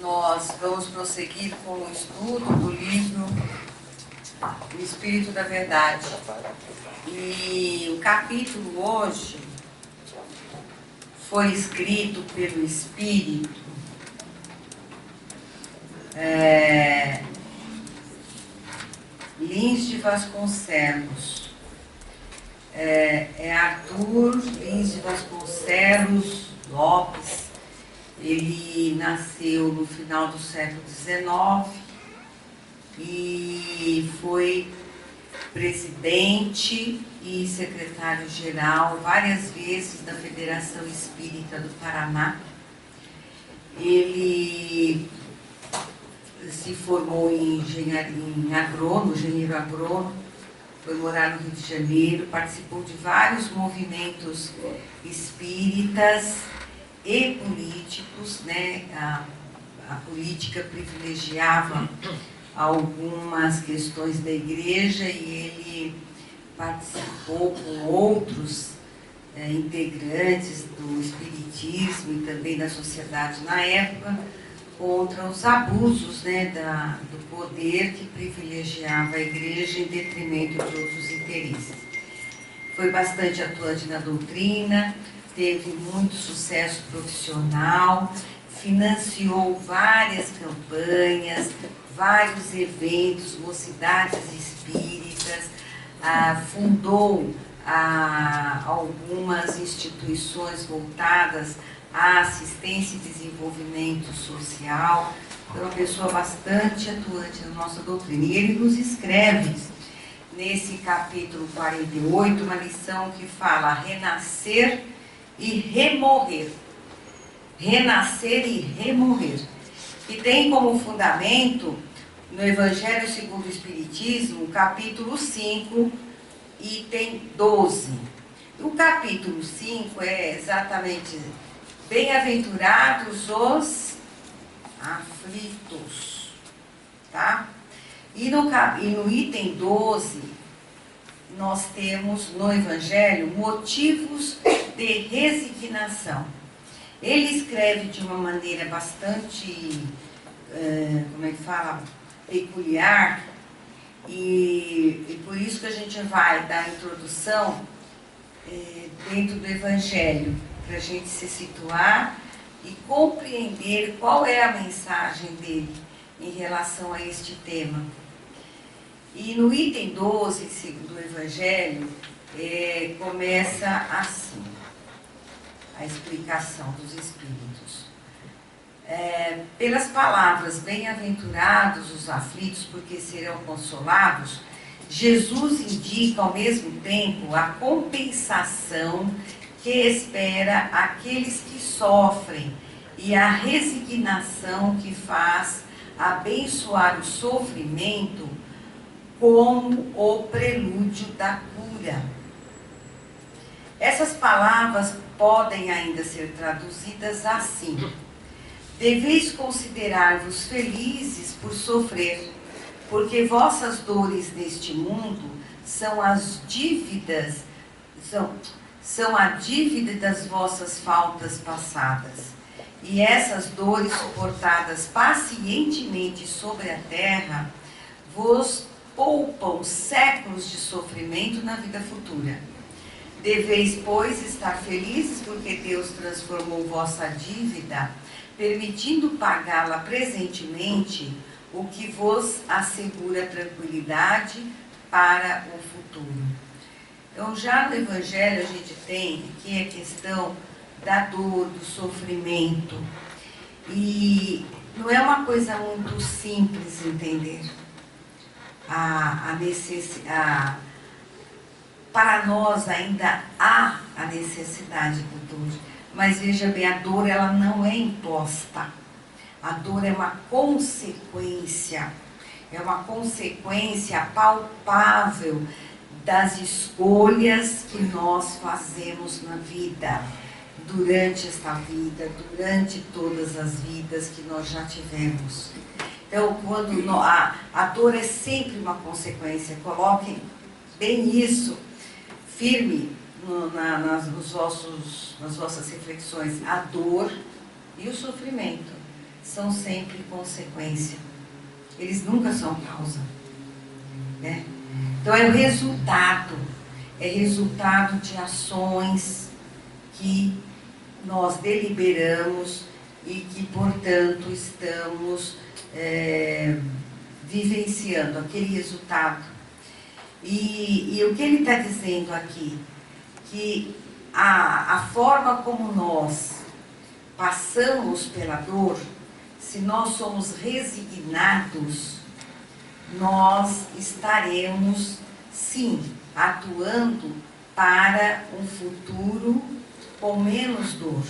Nós vamos prosseguir com o estudo do livro O Espírito da Verdade. E o capítulo hoje foi escrito pelo Espírito Lins de Vasconcelos. Arthur Lins de Vasconcelos Lopes. Ele nasceu no final do século XIX e foi presidente e secretário-geral várias vezes da Federação Espírita do Paraná. Ele se formou em engenheiro agrônomo, foi morar no Rio de Janeiro, participou de vários movimentos espíritas e políticos, né? A política privilegiava algumas questões da igreja e ele participou com outros integrantes do espiritismo e também da sociedade na época contra os abusos, né, do poder que privilegiava a igreja em detrimento de outros interesses. Foi bastante atuante na doutrina, teve muito sucesso profissional, financiou várias campanhas, vários eventos, mocidades espíritas, fundou algumas instituições voltadas à assistência e desenvolvimento social. Foi uma pessoa bastante atuante na nossa doutrina. E ele nos escreve, nesse capítulo 48, uma lição que fala renascer e remorrer. Renascer e remorrer. Que tem como fundamento, no Evangelho segundo o Espiritismo, capítulo 5, item 12. O capítulo 5 é exatamente: bem-aventurados os aflitos. Tá? E no item 12, nós temos no Evangelho motivos de resignação. Ele escreve de uma maneira bastante, peculiar, e por isso que a gente vai dar a introdução dentro do Evangelho, para a gente se situar e compreender qual é a mensagem dele em relação a este tema. E no item 12 do Evangelho, começa assim, a explicação dos Espíritos. Pelas palavras, bem-aventurados os aflitos, porque serão consolados, Jesus indica ao mesmo tempo a compensação que espera aqueles que sofrem e a resignação que faz abençoar o sofrimento como o prelúdio da cura. Essas palavras podem ainda ser traduzidas assim: deveis considerar-vos felizes por sofrer, porque vossas dores neste mundo são as dívidas, são a dívida das vossas faltas passadas. E essas dores suportadas pacientemente sobre a terra vos poupam séculos de sofrimento na vida futura. Deveis, pois, estar felizes porque Deus transformou vossa dívida, permitindo pagá-la presentemente, o que vos assegura tranquilidade para o futuro. Então, já no Evangelho a gente tem aqui a questão da dor, do sofrimento. E não é uma coisa muito simples entender. Para nós ainda há a necessidade da dor. Mas veja bem, a dor ela não é imposta. A dor é uma consequência. É uma consequência palpável das escolhas que nós fazemos na vida, durante esta vida, durante todas as vidas que nós já tivemos. Então, quando a dor é sempre uma consequência, coloquem bem isso firme nas vossas reflexões, a dor e o sofrimento. são sempre consequência. Eles nunca são causa, né? Então é resultado de ações que nós deliberamos e que, portanto, estamos vivenciando aquele resultado. E o que ele está dizendo aqui? Que a forma como nós passamos pela dor, se nós somos resignados, nós estaremos, sim, atuando para um futuro com menos dor,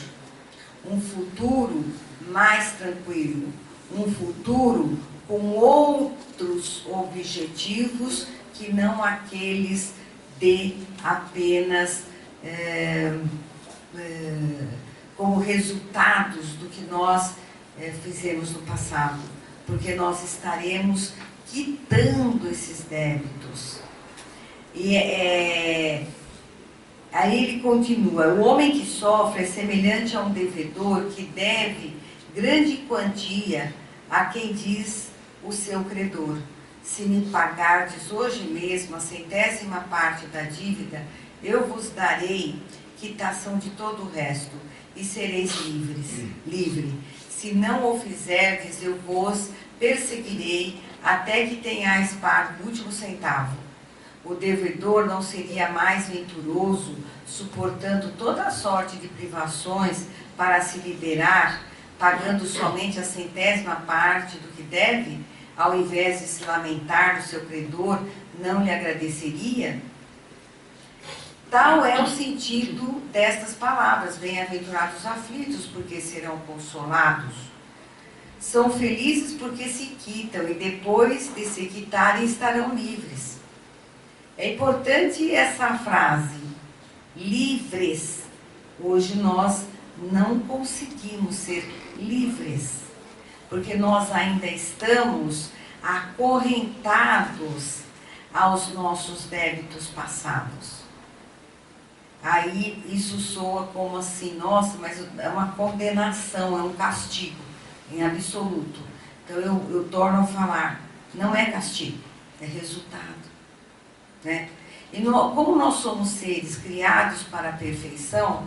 um futuro mais tranquilo, um futuro com outros objetivos que não aqueles de apenas como resultados do que nós fizemos no passado, porque nós estaremos quitando esses débitos. E aí ele continua: o homem que sofre é semelhante a um devedor que deve grande quantia a quem diz o seu credor: se me pagardes hoje mesmo a 100ª parte da dívida, eu vos darei quitação de todo o resto, e sereis livre. Se não o fizerdes, eu vos perseguirei até que tenhais pago o último centavo. O devedor não seria mais venturoso, suportando toda a sorte de privações para se liberar, pagando somente a 100ª parte do que deve, ao invés de se lamentar do seu credor, não lhe agradeceria? Tal é o sentido destas palavras: bem-aventurados os aflitos, porque serão consolados. São felizes porque se quitam, e depois de se quitarem estarão livres. É importante essa frase, livres. Hoje nós não conseguimos ser livres, porque nós ainda estamos acorrentados aos nossos débitos passados. Aí isso soa como assim: nossa, mas é uma condenação, é um castigo, em absoluto. Então eu torno a falar, não é castigo, é resultado, né? E como nós somos seres criados para a perfeição,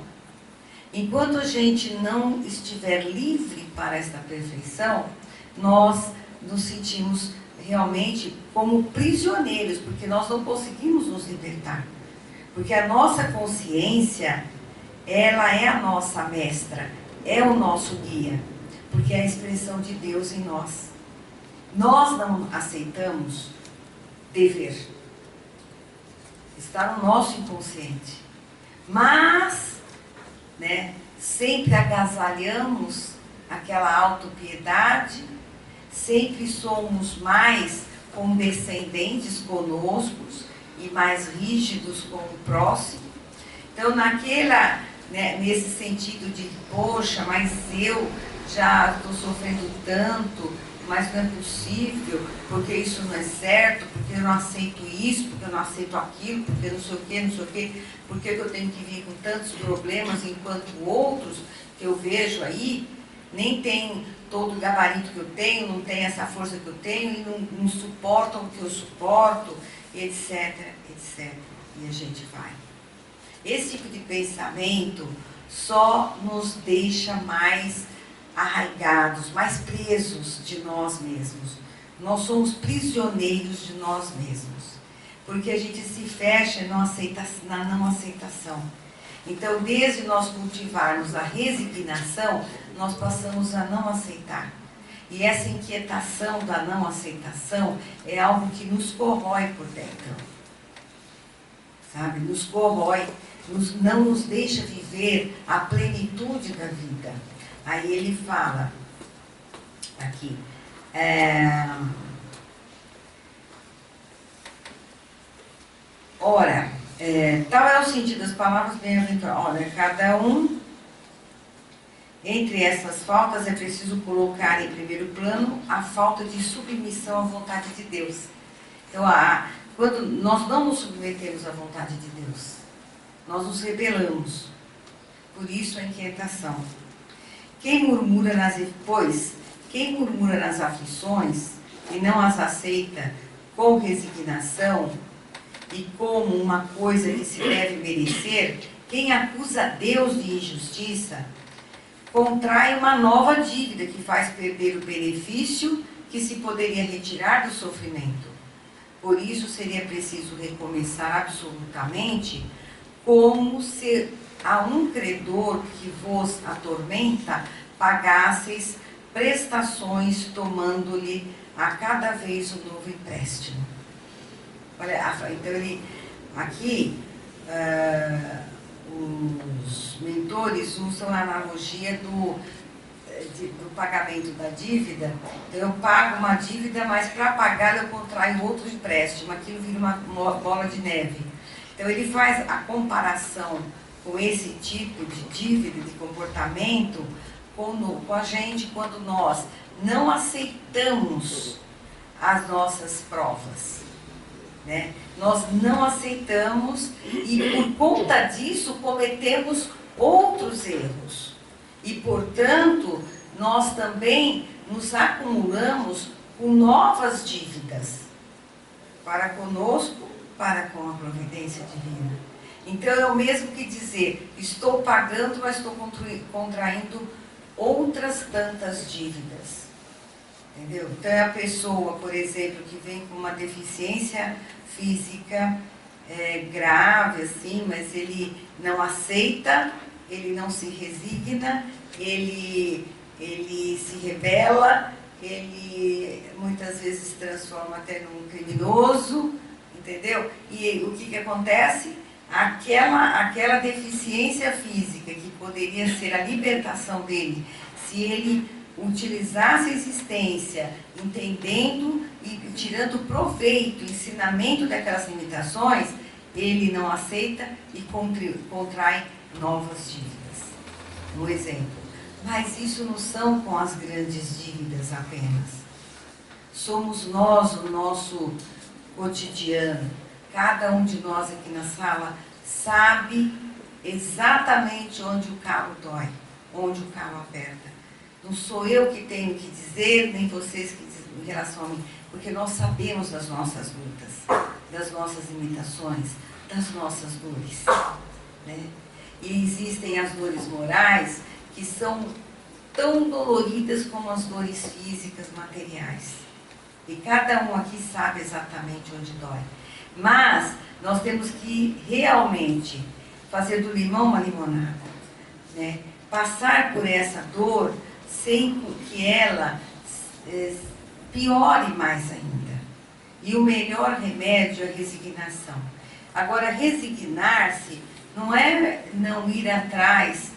enquanto a gente não estiver livre para esta perfeição, nós nos sentimos realmente como prisioneiros, porque nós não conseguimos nos libertar. Porque a nossa consciência, ela é a nossa mestra, é o nosso guia, porque é a expressão de Deus em nós. Nós não aceitamos dever. Está no nosso inconsciente. Mas, né, sempre agasalhamos aquela autopiedade, sempre somos mais condescendentes conosco e mais rígidos com o próximo. Então, nesse sentido de, poxa, mas eu já estou sofrendo tanto, mas não é possível, porque isso não é certo, porque eu não aceito isso, porque eu não aceito aquilo, porque não sei o quê, porque eu tenho que vir com tantos problemas, enquanto outros que eu vejo aí nem tem todo o gabarito que eu tenho, não tem essa força que eu tenho, e não suportam o que eu suporto, etc, etc. E a gente vai. Esse tipo de pensamento só nos deixa mais arraigados, mais presos de nós mesmos. Nós somos prisioneiros de nós mesmos, porque a gente se fecha na não aceitação. Então, desde nós cultivarmos a resignação, nós passamos a não aceitar. E essa inquietação da não aceitação é algo que nos corrói por dentro. Sabe? Nos corrói, não nos deixa viver a plenitude da vida. Aí ele fala aqui, ora, tal é o sentido das palavras bem-aventuradas. Olha, cada um, entre essas faltas, é preciso colocar em primeiro plano a falta de submissão à vontade de Deus. Então, quando nós não nos submetemos à vontade de Deus, nós nos rebelamos. Por isso a inquietação. Quem murmura pois, Quem murmura nas aflições e não as aceita com resignação e como uma coisa que se deve merecer, quem acusa Deus de injustiça, contrai uma nova dívida que faz perder o benefício que se poderia retirar do sofrimento. Por isso seria preciso recomeçar absolutamente, como se a um credor que vos atormenta pagasseis prestações, tomando-lhe a cada vez um novo empréstimo. Olha, então ele, aqui, os mentores usam a analogia do pagamento da dívida. Então eu pago uma dívida, mas para pagar eu contraio outro empréstimo, aquilo vira uma bola de neve. Então ele faz a comparação com esse tipo de dívida, de comportamento, com a gente quando nós não aceitamos as nossas provas, né? Nós não aceitamos e por conta disso cometemos outros erros. E, portanto, nós também nos acumulamos com novas dívidas para conosco, para com a providência divina. Então, é o mesmo que dizer, estou pagando, mas estou contraindo outras tantas dívidas. Entendeu? Então, é a pessoa, por exemplo, que vem com uma deficiência física grave, assim, mas ele não aceita, ele não se resigna, ele se rebela, ele muitas vezes se transforma até num criminoso, entendeu? E o que acontece? Aquela deficiência física que poderia ser a libertação dele, se ele utilizasse a existência, entendendo e tirando proveito, ensinamento daquelas limitações, ele não aceita e contrai novas dívidas. Um exemplo. Mas isso não são com as grandes dívidas apenas. Somos nós, o nosso cotidiano. Cada um de nós aqui na sala sabe exatamente onde o calo dói, onde o calo aperta. Não sou eu que tenho que dizer, nem vocês que dizem em relação a mim, porque nós sabemos das nossas lutas, das nossas limitações, das nossas dores, né? E existem as dores morais que são tão doloridas como as dores físicas, materiais. E cada um aqui sabe exatamente onde dói. Mas nós temos que realmente fazer do limão uma limonada, né? Passar por essa dor sem que ela piore mais ainda. E o melhor remédio é a resignação. Agora, resignar-se não é não ir atrás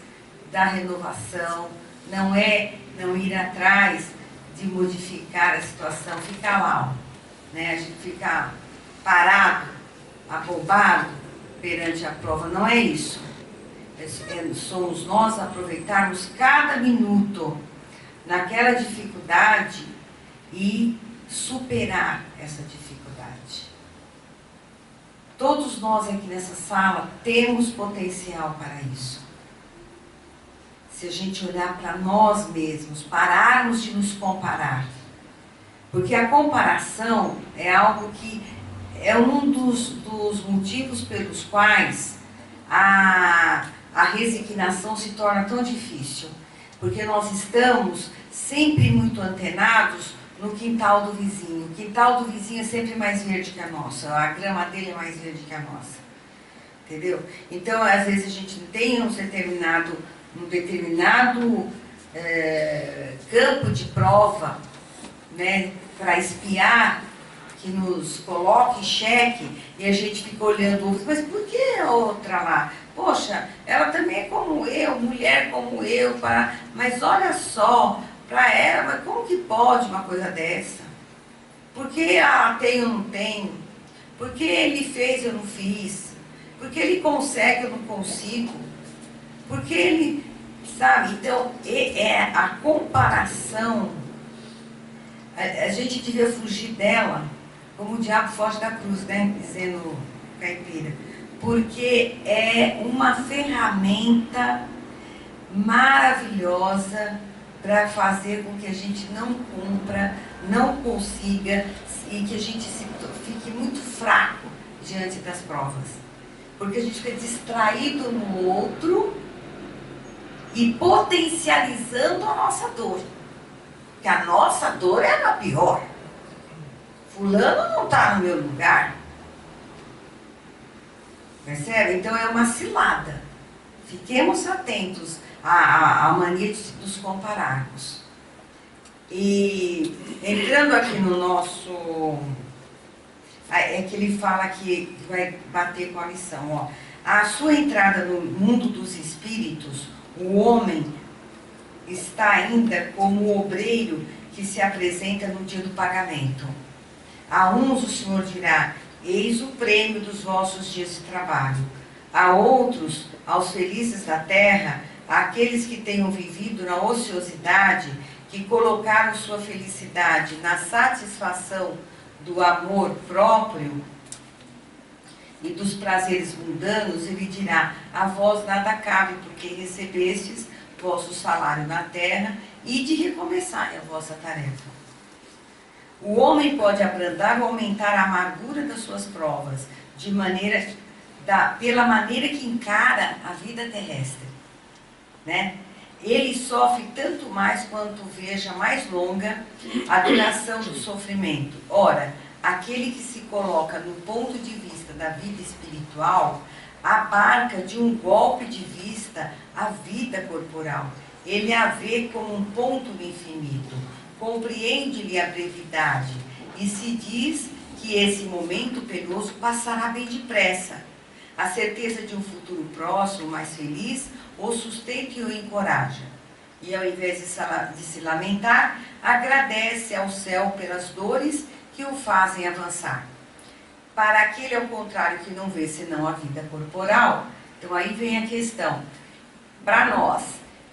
da renovação, não é não ir atrás de modificar a situação, ficar lá, né? A gente fica parado, abobado perante a prova, não é isso. Somos nós aproveitarmos cada minuto naquela dificuldade e superar essa dificuldade. Todos nós aqui nessa sala temos potencial para isso. Se a gente olhar para nós mesmos, pararmos de nos comparar. Porque a comparação é algo que é um dos motivos pelos quais a resignação se torna tão difícil. Porque nós estamos sempre muito antenados no quintal do vizinho. O quintal do vizinho é sempre mais verde que a nossa. A grama dele é mais verde que a nossa. Entendeu? Então, às vezes a gente tem um determinado campo de prova, né, para espiar, que nos coloque em xeque, e a gente fica olhando outros, mas por que a outra lá? Poxa, ela também é como eu, mulher como eu, mas olha só, para ela, mas como que pode uma coisa dessa? Por que ela tem ou não tem? Por que ele fez e eu não fiz? Por que ele consegue e eu não consigo? Por que ele, sabe? Então, a comparação, a gente devia fugir dela, como o diabo foge da cruz, né? Dizendo caipira. Porque é uma ferramenta maravilhosa para fazer com que a gente não cumpra, não consiga e que a gente fique muito fraco diante das provas. Porque a gente fica distraído no outro e potencializando a nossa dor. Porque a nossa dor é a pior. Fulano não está no meu lugar. Percebe? Então é uma cilada. Fiquemos atentos à mania de nos compararmos. E entrando aqui no nosso... É que ele fala que vai bater com a lição. Ó. A sua entrada no mundo dos espíritos, o homem está ainda como o obreiro que se apresenta no dia do pagamento. A uns o Senhor dirá, eis o prêmio dos vossos dias de trabalho. A outros, aos felizes da terra, àqueles que tenham vivido na ociosidade, que colocaram sua felicidade na satisfação do amor próprio e dos prazeres mundanos, ele dirá, a vós nada cabe, porque recebestes vosso salário na terra, e de recomeçar a vossa tarefa. O homem pode abrandar ou aumentar a amargura das suas provas, pela maneira que encara a vida terrestre. Né? Ele sofre tanto mais quanto veja mais longa a duração do sofrimento. Ora, aquele que se coloca no ponto de vista da vida espiritual, abarca de um golpe de vista a vida corporal. Ele a vê como um ponto do infinito, compreende-lhe a brevidade e se diz que esse momento penoso passará bem depressa. A certeza de um futuro próximo, mais feliz, o sustenta e o encoraja. E ao invés de se lamentar, agradece ao céu pelas dores que o fazem avançar. Para aquele, ao contrário, que não vê senão a vida corporal, então aí vem a questão. Para nós,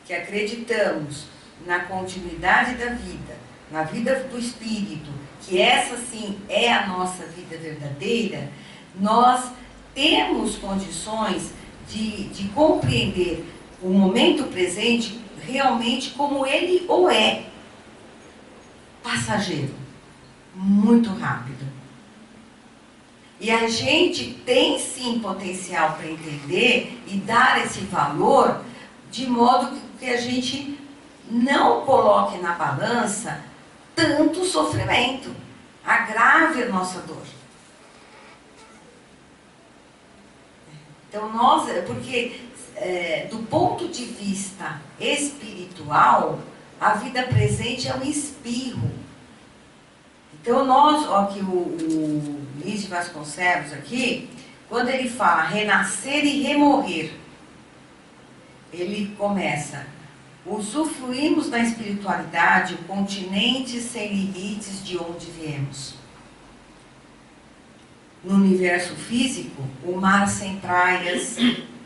que acreditamos na continuidade da vida, na vida do espírito, que essa sim é a nossa vida verdadeira, nós temos condições de compreender o momento presente realmente como ele ou é. Passageiro, muito rápido. E a gente tem sim potencial para entender e dar esse valor de modo que a gente não coloque na balança tanto sofrimento, agrave a nossa dor. Então porque do ponto de vista espiritual, a vida presente é um espirro. Então aqui o Luiz de Vasconcelos aqui, quando ele fala renascer e remorrer, ele começa, usufruímos da espiritualidade, o continente sem limites de onde viemos. No universo físico, o mar sem praias,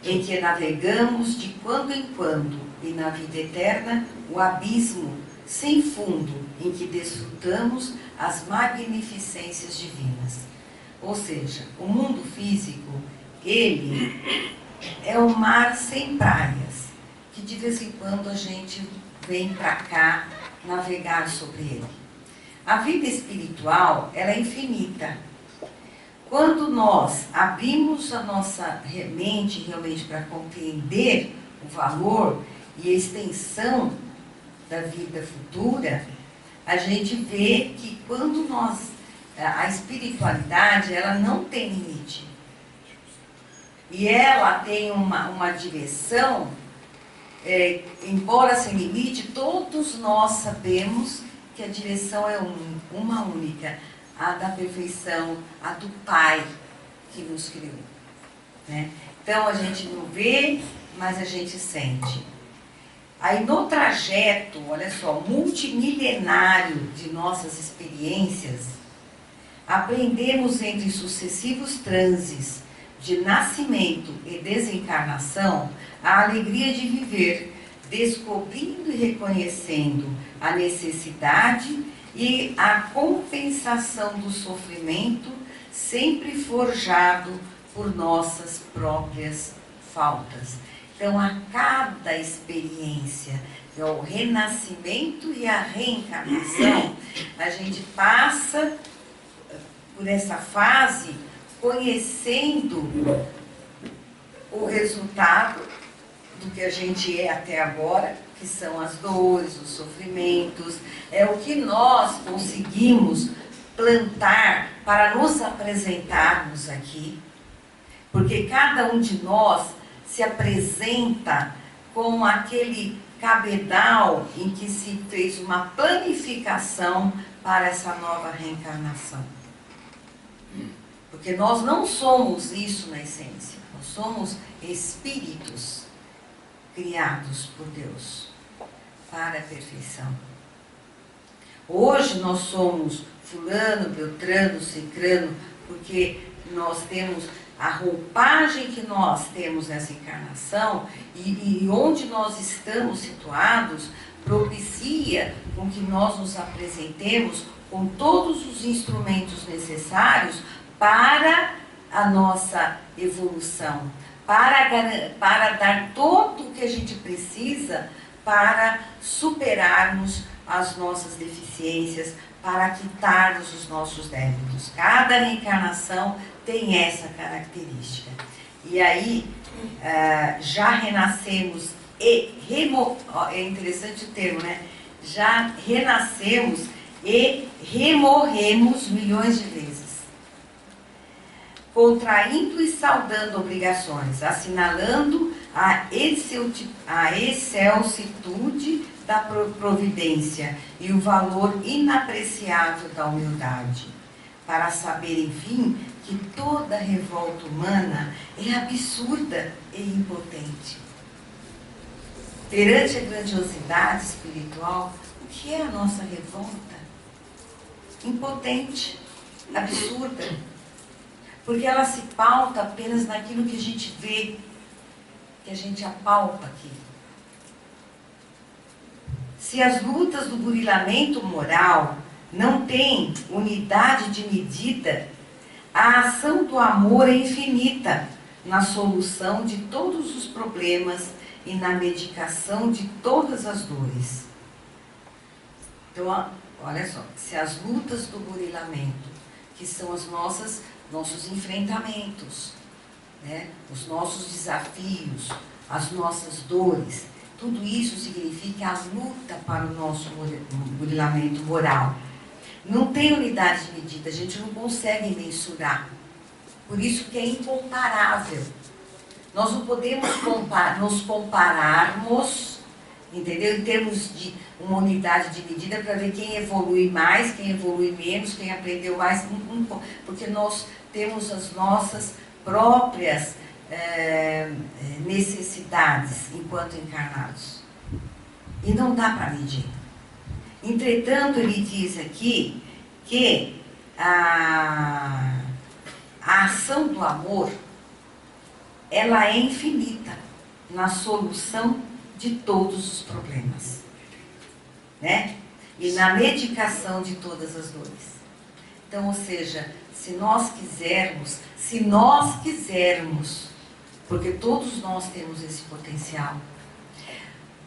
em que navegamos de quando em quando, e na vida eterna, o abismo sem fundo, em que desfrutamos as magnificências divinas. Ou seja, o mundo físico, ele é um mar sem praias, que de vez em quando a gente vem para cá navegar sobre ele. A vida espiritual, ela é infinita. Quando nós abrimos a nossa mente realmente para compreender o valor e a extensão da vida futura, a gente vê que quando a espiritualidade, ela não tem limite. E ela tem uma direção, embora sem limite, todos nós sabemos que a direção é uma única, a da perfeição, a do Pai que nos criou. Né? Então a gente não vê, mas a gente sente. Aí no trajeto, olha só, multimilenário de nossas experiências, aprendemos entre sucessivos transes de nascimento e desencarnação a alegria de viver, descobrindo e reconhecendo a necessidade e a compensação do sofrimento sempre forjado por nossas próprias faltas. Então, a cada experiência, que é o renascimento e a reencarnação, a gente passa por essa fase conhecendo o resultado do que a gente é até agora, que são as dores, os sofrimentos, é o que nós conseguimos plantar para nos apresentarmos aqui, porque cada um de nós se apresenta com aquele cabedal em que se fez uma planificação para essa nova reencarnação. Porque nós não somos isso na essência, nós somos espíritos criados por Deus para a perfeição. Hoje nós somos fulano, beltrano, cicrano, porque nós temos a roupagem que nós temos nessa encarnação e onde nós estamos situados propicia com que nós nos apresentemos com todos os instrumentos necessários para a nossa evolução, para dar todo o que a gente precisa para superarmos as nossas deficiências, para quitarmos os nossos débitos. Cada reencarnação tem essa característica. E aí, já renascemos é interessante o termo, né? Já renascemos e remorremos milhões de vezes, contraindo e saldando obrigações, assinalando a excelsitude da providência e o valor inapreciável da humildade, para saber, enfim, que toda revolta humana é absurda e impotente. Perante a grandiosidade espiritual, o que é a nossa revolta? Impotente, absurda, porque ela se pauta apenas naquilo que a gente vê, que a gente apalpa aqui. Se as lutas do burilamento moral não têm unidade de medida, a ação do amor é infinita na solução de todos os problemas e na medicação de todas as dores. Então, olha só, se as lutas do burilamento, que são os nossos enfrentamentos, né, os nossos desafios, as nossas dores, tudo isso significa a luta para o nosso burilamento moral. Não tem unidade de medida, a gente não consegue mensurar. Por isso que é incomparável. Nós não podemos nos compararmos, entendeu? Em termos de uma unidade de medida para ver quem evolui mais, quem evolui menos, quem aprendeu mais, porque nós temos as nossas próprias necessidades enquanto encarnados. E não dá para medir. Entretanto, ele diz aqui que a ação do amor, ela é infinita na solução de todos os problemas, né? E na medicação de todas as dores. Então, ou seja, se nós quisermos, porque todos nós temos esse potencial,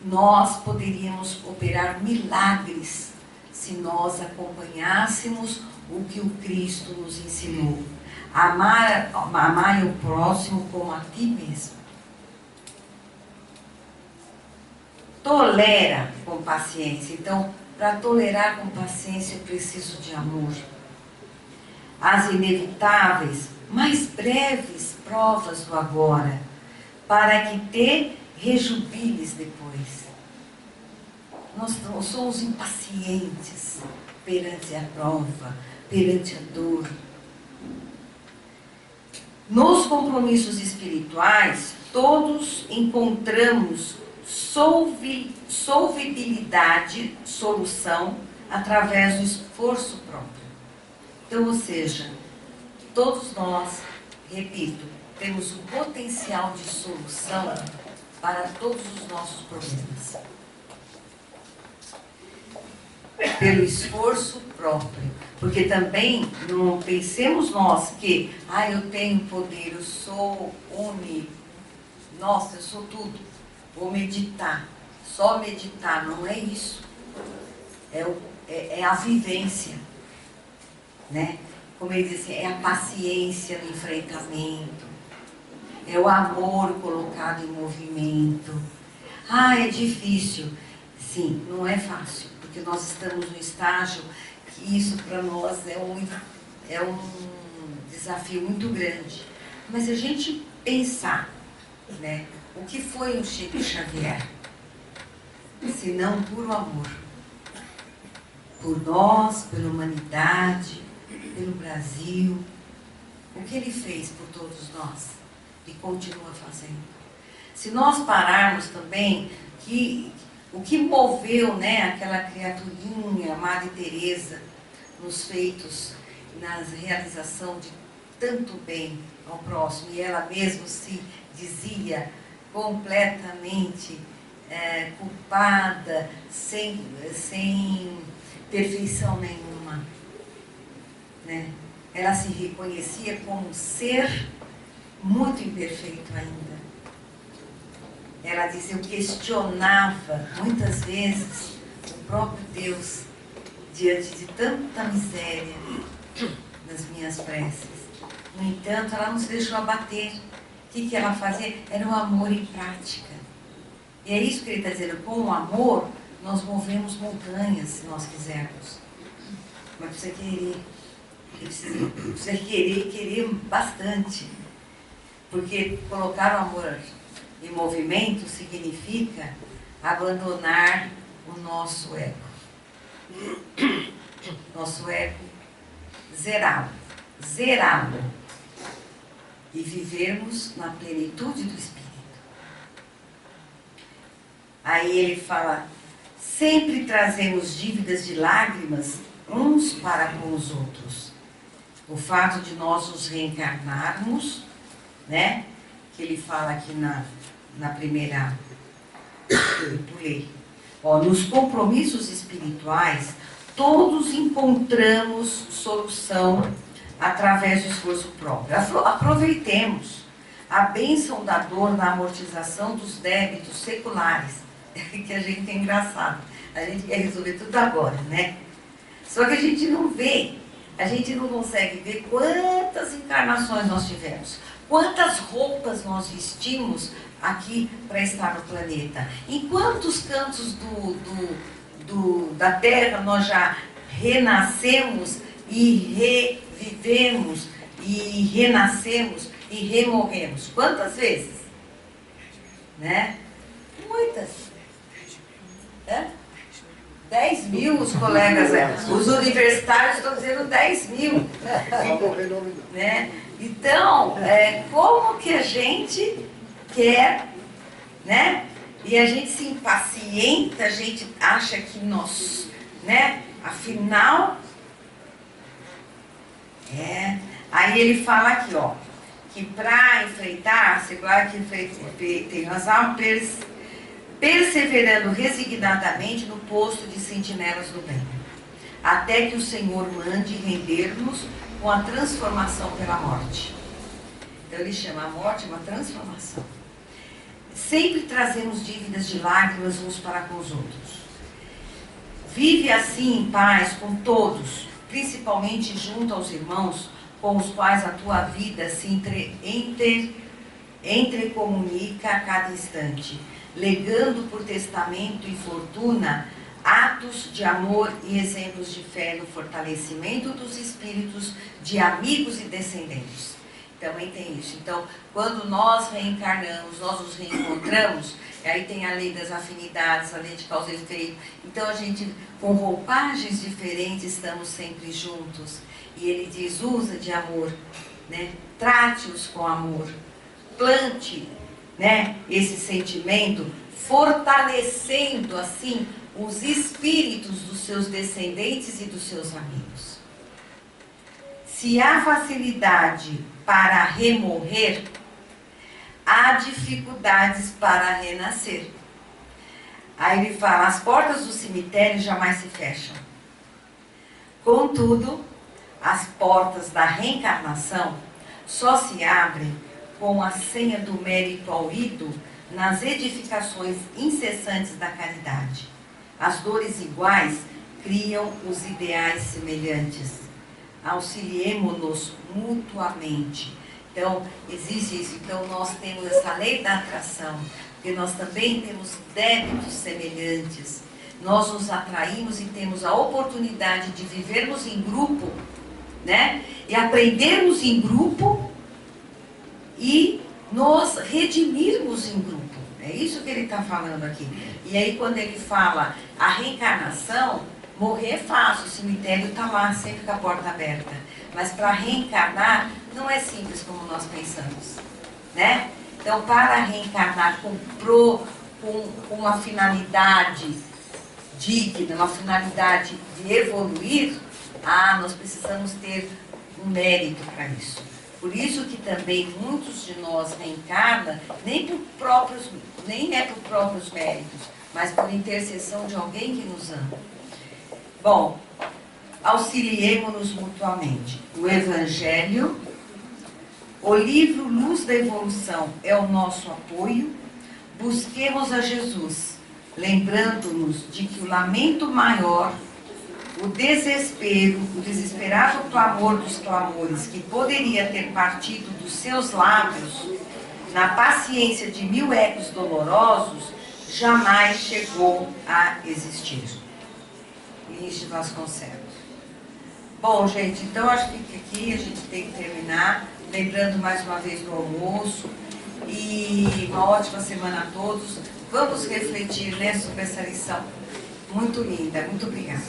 nós poderíamos operar milagres se nós acompanhássemos o que o Cristo nos ensinou. Amar o próximo como a ti mesmo. Tolera com paciência. Então, para tolerar com paciência, eu preciso de amor. As inevitáveis, mais breves provas do agora, para que te rejubiles depois. Nós somos impacientes perante a prova, perante a dor. Nos compromissos espirituais, todos encontramos solvibilidade, solução, através do esforço próprio. Então, ou seja, todos nós, repito, temos o potencial de solução para todos os nossos problemas. Pelo esforço próprio. Porque também não pensemos nós que, eu tenho poder, eu sou nossa, eu sou tudo, vou meditar. só meditar, não é isso. É a vivência, né? Como ele diz assim, é a paciência no enfrentamento, é o amor colocado em movimento. Ah, é difícil. Sim, não é fácil, porque nós estamos no estágio que isso para nós é um desafio muito grande. Mas se a gente pensar, né, o que foi o Chico Xavier, se não puro amor, por nós, pela humanidade, pelo Brasil, o que ele fez por todos nós e continua fazendo. Se nós pararmos também, o que moveu, né, aquela criaturinha, Madre Teresa, nos feitos, na realização de tanto bem ao próximo, e ela mesma se dizia completamente culpada, sem perfeição nenhuma, né? Ela se reconhecia como um ser muito imperfeito ainda. Ela dizia, eu questionava muitas vezes o próprio Deus diante de tanta miséria nas minhas preces. No entanto, ela não se deixou abater. O que ela fazia? Era o amor em prática. E é isso que ele está dizendo, com o amor, nós movemos montanhas, se nós quisermos. Mas precisa querer. Precisa querer bastante. Porque colocar o amor em movimento significa abandonar o nosso ego. Nosso ego, zerá-lo. E vivermos na plenitude do Espírito. Aí ele fala, sempre trazemos dívidas de lágrimas uns para com os outros. O fato de nós nos reencarnarmos, né? Que ele fala aqui na primeira, eu pulei. Nos compromissos espirituais, todos encontramos solução através do esforço próprio. Aproveitemos a bênção da dor na amortização dos débitos seculares, que a gente é engraçado. A gente quer resolver tudo agora, né? Só que a gente não vê, a gente não consegue ver quantas encarnações nós tivemos, quantas roupas nós vestimos aqui para estar no planeta. Em quantos cantos da Terra nós já renascemos e revivemos, e renascemos e remorremos. Quantas vezes? Né? Muitas. 10 mil os colegas, os universitários estão dizendo 10 mil. Né? Então, como que a gente quer, né? E a gente se impacienta, a gente acha que nós, né? Afinal, aí ele fala aqui, ó, que para enfrentar, claro que tem razão, perseverando resignadamente no posto de sentinelas do bem, até que o Senhor mande render-nos com a transformação pela morte. Então ele chama a morte uma transformação. Sempre trazemos dívidas de lágrimas uns para com os outros. Vive assim em paz com todos, principalmente junto aos irmãos com os quais a tua vida se entrecomunica a cada instante, legando por testamento e fortuna atos de amor e exemplos de fé no fortalecimento dos espíritos de amigos e descendentes. Também tem isso. Então, quando nós reencarnamos, nós nos reencontramos, aí tem a lei das afinidades, a lei de causa e efeito. Então, a gente, com roupagens diferentes, estamos sempre juntos. E ele diz, usa de amor, né? Trate-os com amor. Plante, né, esse sentimento, fortalecendo, assim, os espíritos dos seus descendentes e dos seus amigos. Se há facilidade para remorrer, há dificuldades para renascer. Aí ele fala, as portas do cemitério jamais se fecham. Contudo, as portas da reencarnação só se abrem com a senha do mérito auído nas edificações incessantes da caridade. As dores iguais criam os ideais semelhantes. Auxiliemo-nos mutuamente. Então, existe isso. Então, nós temos essa lei da atração, porque nós também temos débitos semelhantes. Nós nos atraímos e temos a oportunidade de vivermos em grupo, né? E aprendermos em grupo e nos redimirmos em grupo. É isso que ele está falando aqui. E aí, quando ele fala a reencarnação, morrer é fácil, o cemitério está lá, sempre com a porta aberta. Mas para reencarnar, não é simples como nós pensamos, né? Então, para reencarnar com uma finalidade digna, uma finalidade de evoluir, nós precisamos ter um mérito para isso. Por isso que também muitos de nós reencarnam, nem é por próprios méritos, mas por intercessão de alguém que nos ama. Bom, auxiliemo-nos mutuamente. O Evangelho, o livro Luz da Evolução é o nosso apoio. Busquemos a Jesus, lembrando-nos de que o lamento maior, o desespero, o desesperado clamor dos clamores que poderia ter partido dos seus lábios, na paciência de 1000 ecos dolorosos, jamais chegou a existir. Luiz de Vasconcelos. Bom, gente, então acho que aqui a gente tem que terminar, lembrando mais uma vez do almoço, e uma ótima semana a todos. Vamos refletir, né, sobre essa lição muito linda. Muito obrigada.